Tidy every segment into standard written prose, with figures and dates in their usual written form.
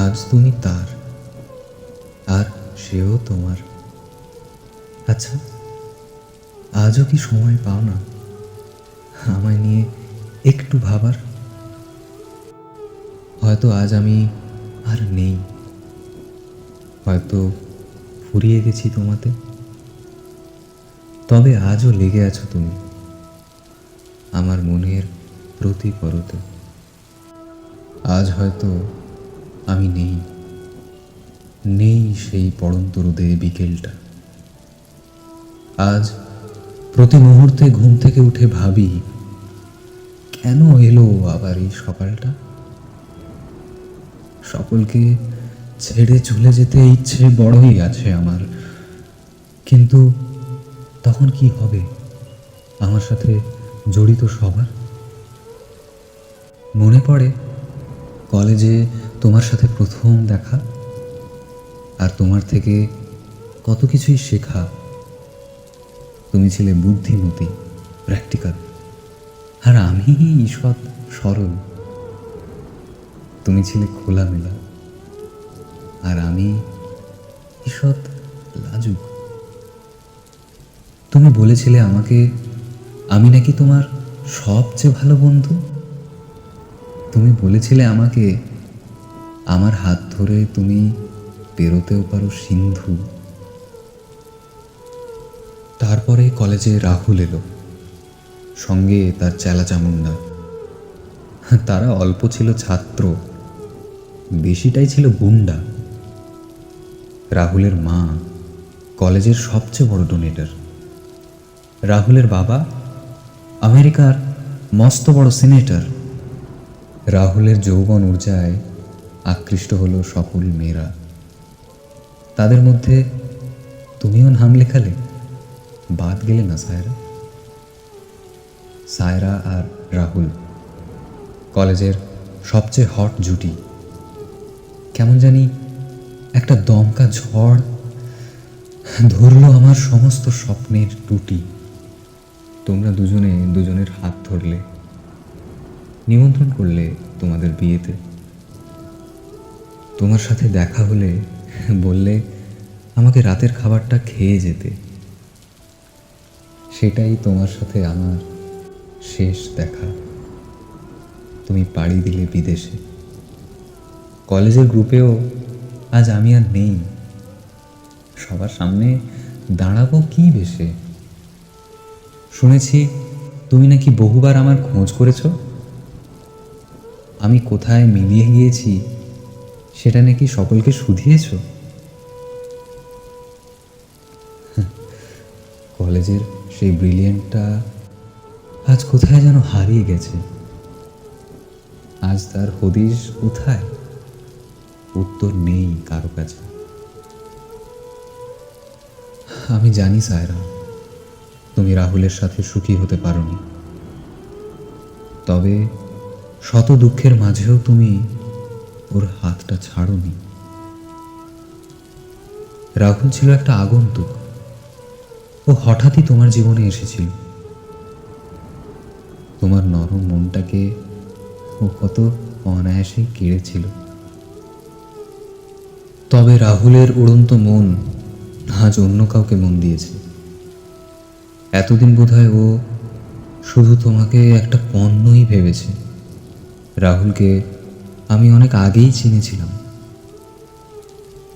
আজ তুমি তার, আর সেও তোমার। আচ্ছা, আজও কি সময় পাও না আমায় নিয়ে একটু ভাবার? হয়তো আজ আমি আর নেই, হয়তো ফুরিয়ে গেছি তোমাতে, তবে আজও লেগে আছো তুমি আমার মনের প্রতি পরতে। আজ হয়তো আমি নেই, নেই সেই পড়ন্ত রোদে বিকেলটা। আজ প্রতি মুহূর্তে ঘুম থেকে উঠে ভাবি, কেন এলো আবার এই সকালটা? সকলকে ছেড়ে চলে যেতে ইচ্ছে বড়ই আছে আমার, কিন্তু তখন কি হবে আমার সাথে জড়িত সবার? মনে পড়ে কলেজে তোমার সাথে প্রথম দেখা, আর তোমার থেকে কত কিছুই শেখা। তুমি ছিলে বুদ্ধিমতী, প্র্যাকটিক্যাল, আর আমি ঈষৎ সরল। তুমি ছিলে খোলামেলা, আর আমি ঈষৎ লাজুক। তুমি বলেছিলে আমাকে আমি নাকি তোমার সবচেয়ে ভালো বন্ধু। তুমি বলেছিলে আমাকে আমার হাত ধরে তুমি পেরোতেও পারো সিন্ধু। তারপরে কলেজে রাহুল এলো, সঙ্গে তার চেলা চামুন্ডা। তারা অল্প ছিল ছাত্র, বেশিটাই ছিল গুন্ডা। রাহুলের মা কলেজের সবচেয়ে বড় ডোনেটর। রাহুলের বাবা আমেরিকার মস্ত বড় সিনেটর। রাহুলের যৌবন ঊর্জায় আকৃষ্ট হলো সকল মেয়েরা। তাদের মধ্যে তুমিও নাম লেখালে, বাদ গেলে না সায়রা। সায়রা আর রাহুল কলেজের সবচেয়ে হট জুটি। কেমন জানি একটা দমকা ঝড় ধরল আমার সমস্ত স্বপ্নের টুটি। তোমরা দুজনে দুজনের হাত ধরলে, নিমন্ত্রণ করলে তোমাদের বিয়েতে। তোমার সাথে দেখা হলে বললে আমাকে রাতের খাবারটা খেয়ে যেতে। সেটাই তোমার সাথে আমার শেষ দেখা। তুমি পাড়ি দিলে বিদেশে। কলেজের গ্রুপেও আজ আমি আর নেই। সবার সামনে দাঁড়াবো কি বেশে? শুনেছি তুমি নাকি বহুবার আমার খোঁজ করেছ। আমি কোথায় মিলিয়ে গিয়েছি সেটা নাকি সকলকে শুধিয়েছ। কলেজের সেই ব্রিলিয়েন্টটা আজ কোথায় যেন হারিয়ে গেছে। আজ তার হদিশ কোথায়? উত্তর নেই কারো কাছে। আমি জানি সায়রা, তুমি রাহুলের সাথে সুখী হতে পারোনি, তবে শত দুঃখের মাঝেও তুমি ওর হাতটা ছাড়োনি। রাহুল ছিল একটা আগন্তুক। ও হঠাৎই তোমার জীবনে এসেছিল। তোমার নরম মনটাকে ও কত অনায়াসেই কেড়েছিল। তবে রাহুলের উড়ন্ত মন আজ অন্য কাউকে মন দিয়েছে। এতদিন বোধহয় ও শুধু তোমাকে একটা পণ্যই ভেবেছে। রাহুলকে আমি অনেক আগেই চিনেছিলাম।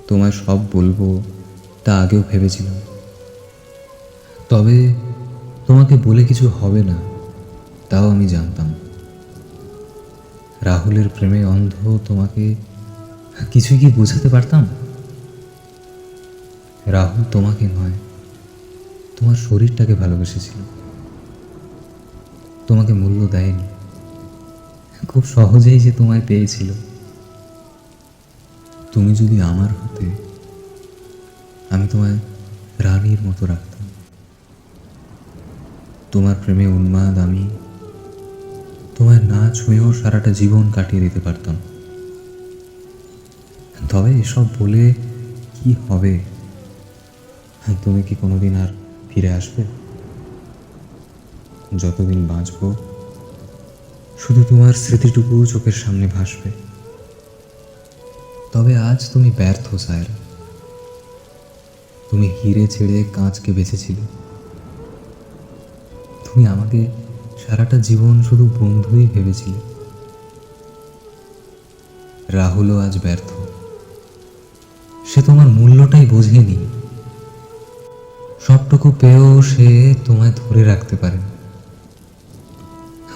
তোমায় সব বলবো তা আগেও ভেবেছিলাম, তবে তোমাকে বলে কিছু হবে না তাও আমি জানতাম। রাহুলের প্রেমে অন্ধ তোমাকে কিছুই কি বোঝাতে পারতাম? রাহুল তোমাকে নয়, তোমার শরীরটাকে ভালোবেসেছিল। তোমাকে মূল্য দেয়নি, খুব সহজেই যে তোমায় পেয়েছিল। তুমি যদি আমার হতে, আমি তোমায় রানীর মতো রাখতাম। তোমার প্রেমে উন্মাদ আমি তোমায় না ছুঁয়েও সারাটা জীবন কাটিয়ে দিতে পারতাম। তবে এসব বলে কি হবে? তুমি কি কোনোদিন আর ফিরে আসবে? যতদিন বাঁচব শুধু তোমার স্মৃতিটুকু চোখের সামনে ভাসবে। তবে আজ তুমি ব্যর্থ সায়রা। তুমি হিরে ছেড়ে কাঁচকে বেঁচেছিলে। তুমি আমাকে সারাটা জীবন শুধু বন্ধুই ভেবেছিলে। রাহুলও আজ ব্যর্থ। সে তোমার মূল্যটাই বোঝেনি। সবটুকু পেয়েও সে তোমায় ধরে রাখতে পারে।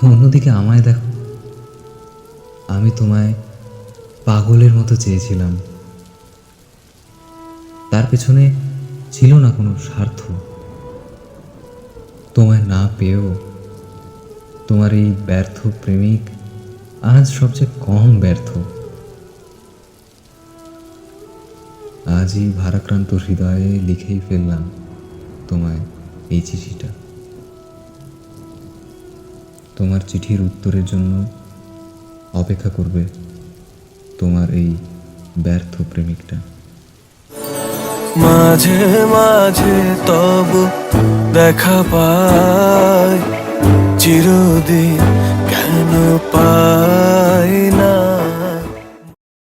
অন্যদিকে আমায় দেখো, আমি তোমায় পাগলের মতো চেয়েছিলাম। তার পেছনে ছিল না কোনো স্বার্থ। তোমায় না পেয়েও তোমার এই ব্যর্থ প্রেমিক আজ সবচেয়ে কম ব্যর্থ। আজ এই ভারাক্রান্ত হৃদয়ে লিখেই ফেললাম তোমায় এই চিঠিটা। তোমার চিঠির উত্তরের জন্য অপেক্ষা করবে তোমার এই ব্যর্থ প্রেমিকটা। মাঝে মাঝে তব দেখা পাই, চিরদিন কেন পাই